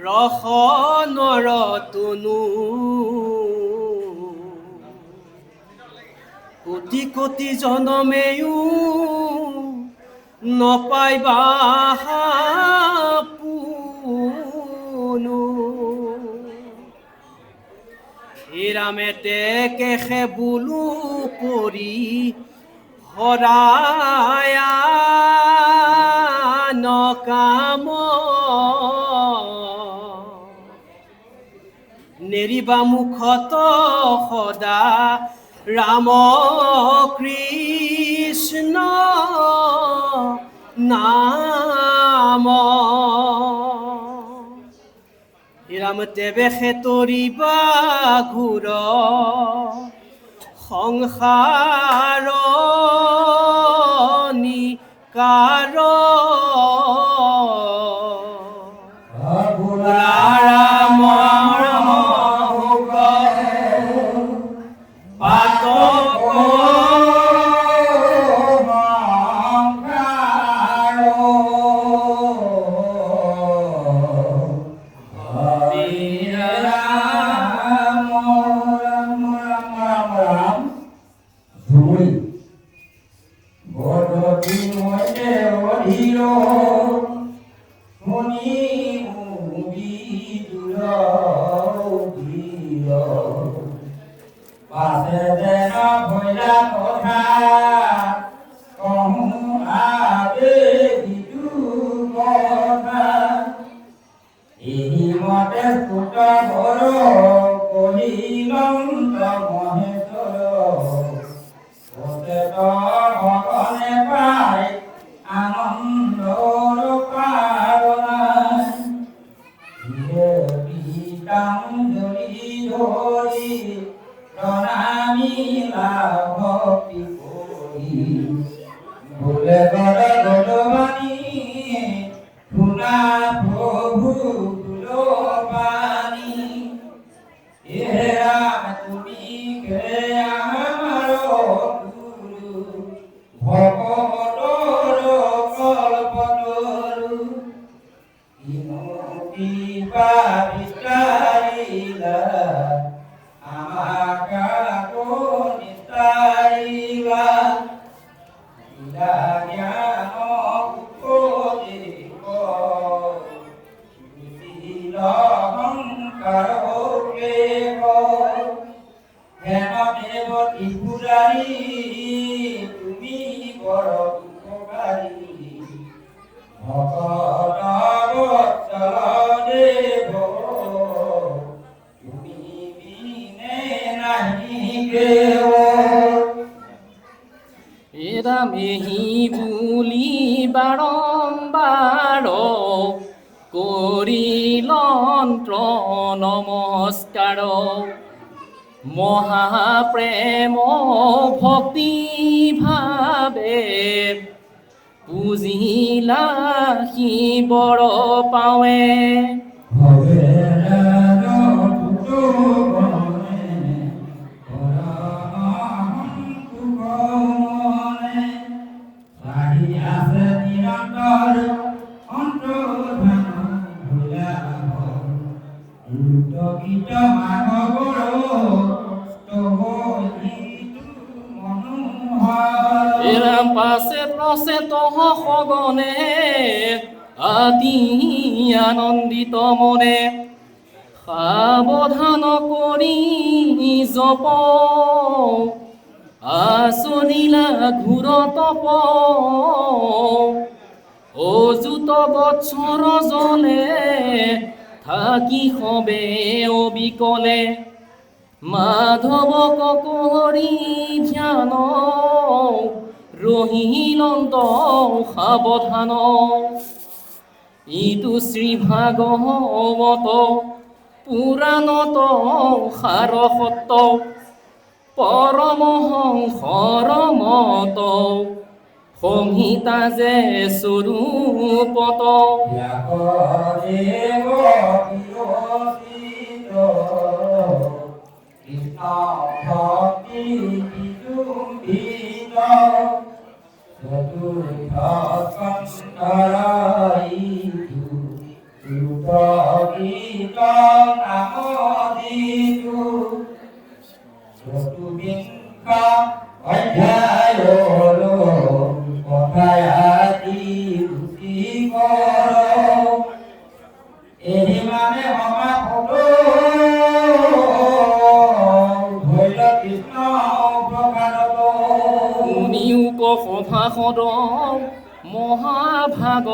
ৰস নৰতনু কোটি কোটি জনমেও নপাইবা পুনু হিৰামেতে কেহে বুলু পৰি হৰায়া নকাম নেৰিবা মুখত সদা ৰাম কৃষ্ণ নাম হিৰামতে বেশে তৰিবা ঘূৰ সংসাৰ নিকাৰ ৰাম ৰাম মেহি বুলি বাৰম্বাৰ কৰিলন্ত্ৰ নমস্কাৰ মহাপ্ৰেম ভক্তি ভাবে পুজিলা শিৱৰ পাৱে পাছে প্ৰচে তহ সগনে আদি আনন্দিত মনে সাৱধান কৰি জপ আচনিলা ঘূৰ তপ অযুত বৎসৰ জলে থাকি সবে অবিকলে মাধৱক কৰি ধ্যান ৰহিলন্ত সাৱধান ইটো শ্ৰী ভাগৱত পুৰাণত সাৰ সত্য পৰমহংসৰ মত সংহিতা যে স্বৰূপত চতুৰ্থ কীৰ্তন আমোদিতো চতুৰ্বিংশ অধ্যায়ৰ কথায়াতি পুথি কৰ এহি মানে সমাপত ধৈৰ্য কৃষ্ণ প্ৰকাৰত মুনিউক সভাসদ মহাভাগৱত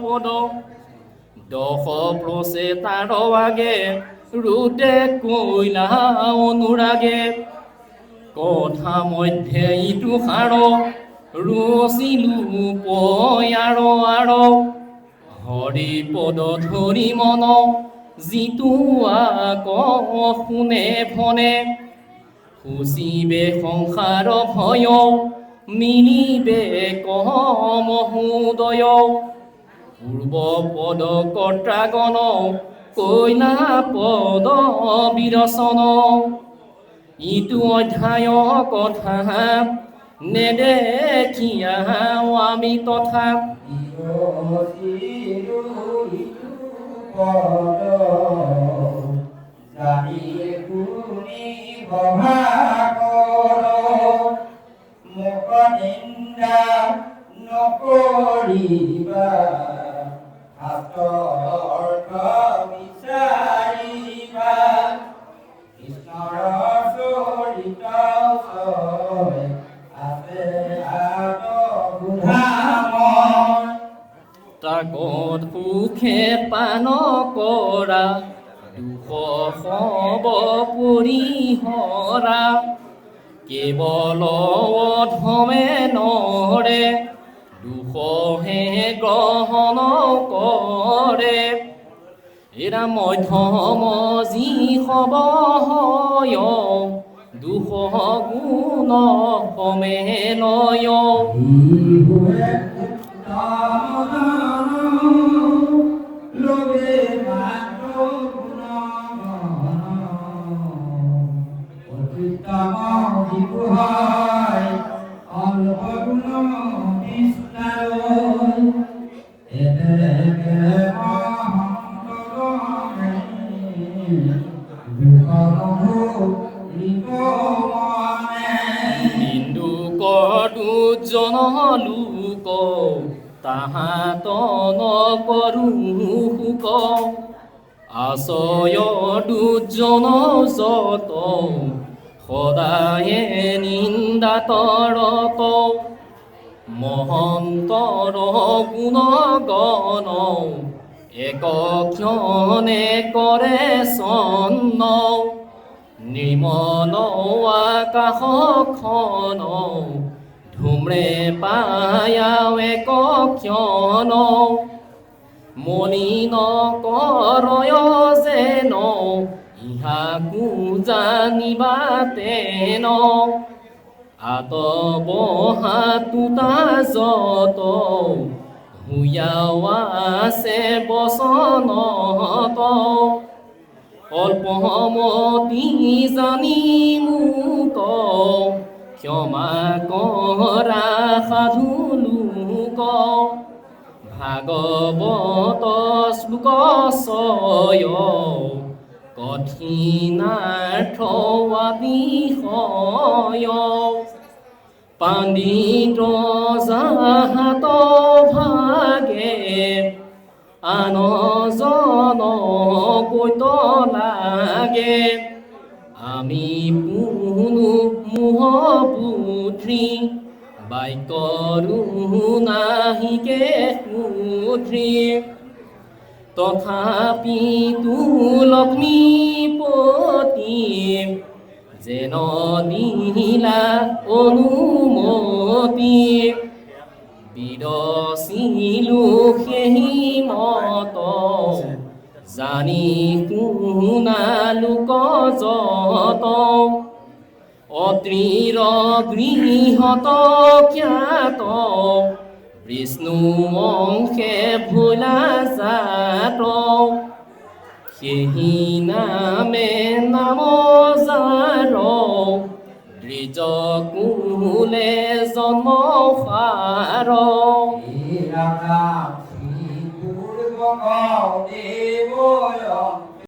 পদ দশ প্ৰচেতাৰ আগে ৰুদে কৈলা অনুৰাগে কথা মধ্যে ইটো সাৰ ৰচিলো পয়াৰ আৰ হৰি পদ ধৰি মন যিটো আক শুনে ভনে খুচিবে সংসাৰ ভয় মিলিবে কমহোদয় পূৰ্ব পদ কৰ্তাগণ কৈলা পদ বিৰচন ইটো অধ্যায় কথা নেদেখিয়া আমি তথা নকৰিবা অৰ্থ বিচাৰিবা কৃষ্ণৰ চৰিত আছে বুধামৰ তাকত সুখে পান কৰা দুখ সব পৰিহৰা কেৱল অধমে নৰে দুখহে গ্ৰহণ কৰে এৰা মধ্যম যি সব হয় দুখ গুণ সমেলয় দুজন লোক তাহাত নকৰো সুখ আশয় দুজন যত সদায়ে নিন্দাতৰত মহন্তৰ গুণগণ এক ক্ষণে কৰে চন্ন নিৰ্মল আকাশখন ধুম্ৰে পায়াও এক ক্ষণ মলিন কৰয় যেন ইহাকো জানিবা তেন আতবহাতুতা যত হুয়াও আছে বচনত অল্পমতি জানি মোক ক্ষমা কৰা সাধু লোক ভাগৱত শ্লোক ছয় কঠিনাৰ্থ বিষয় পাণ্ডিত যাহাত ভাগে আনজন কৈত লাগে আমি পুনু মোহ পুত্ৰী বাক্যৰো নাহিকে শুদ্ৰী তথাপি তু লক্ষ্মীপতি যেন দিলা অনুমতি বিৰচিলো সেই মত জানি শুনালোক যত অত্ৰিৰ গৃহত খ্যাত বিষ্ণু অংশে ভোলা জাত সেই নামে নাম যাৰ দ্বিজ কুলে জন্ম সাৰ পূৰ্ব দেৱয়